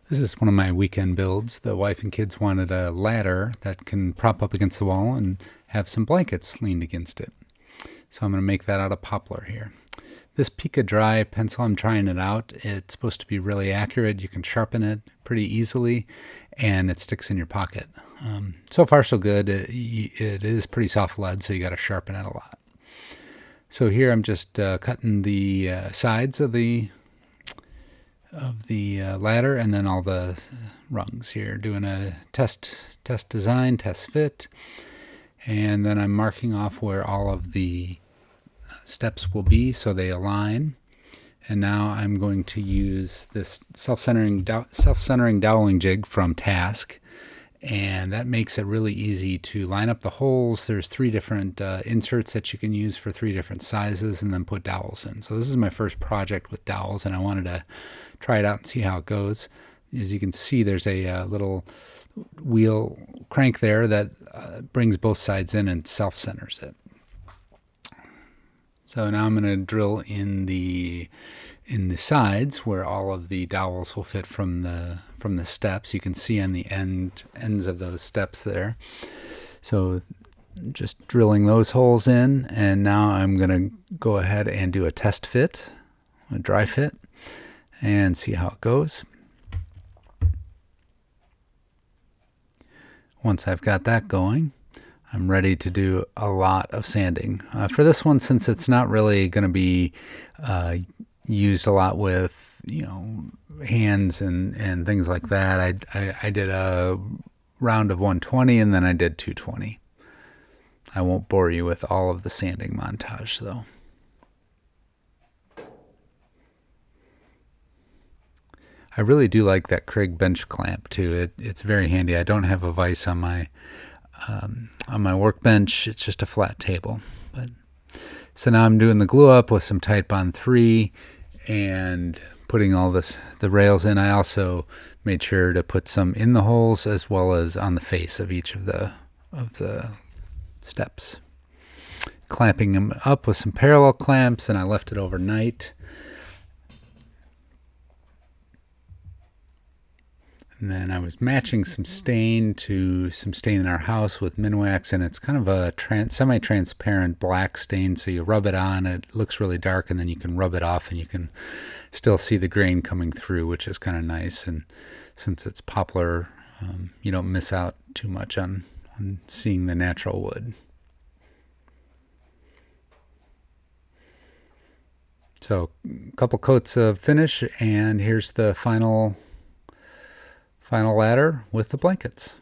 This is one of my weekend builds. The wife and kids wanted a ladder that can prop up against the wall and have some blankets leaned against it. So I'm going to make that out of poplar here. This Pika Dry pencil, I'm trying it out. It's supposed to be really accurate. You can sharpen it pretty easily, and it sticks in your pocket. So far, so good. It is pretty soft lead, so you got to sharpen it a lot. So here I'm just cutting the sides of the ladder and then all the rungs here, doing a test design, test fit, and then I'm marking off where all of the steps will be so they align. And now I'm going to use this self-centering doweling jig from Task, and that makes it really easy to line up the holes. There's 3 different inserts that you can use for 3 different sizes and then put dowels in. So this is my first project with dowels, and I wanted to try it out and see how it goes. As you can see, there's a little wheel crank there that brings both sides in and self-centers it. So now I'm going to drill in the sides where all of the dowels will fit from the steps. You can see on the ends of those steps there. So just drilling those holes in, and now I'm going to go ahead and do a test fit, a dry fit, and see how it goes. Once I've got that going, I'm ready to do a lot of sanding. For this one, since it's not really going to be used a lot with, hands and things like that, I did a round of 120 and then I did 220. I won't bore you with all of the sanding montage though. I really do like that Kreg bench clamp too. It's very handy. I don't have a vise on my workbench. It's just a flat table. So now I'm doing the glue up with some Titebond 3 and putting all the rails in. I also made sure to put some in the holes as well as on the face of each of the steps. Clamping them up with some parallel clamps, and I left it overnight. And then I was matching some stain in our house with Minwax, and it's kind of a semi-transparent black stain, so you rub it on, it looks really dark, and then you can rub it off and you can still see the grain coming through, which is kind of nice. And since it's poplar, you don't miss out too much on seeing the natural wood. So a couple coats of finish, and here's the final ladder with the blankets.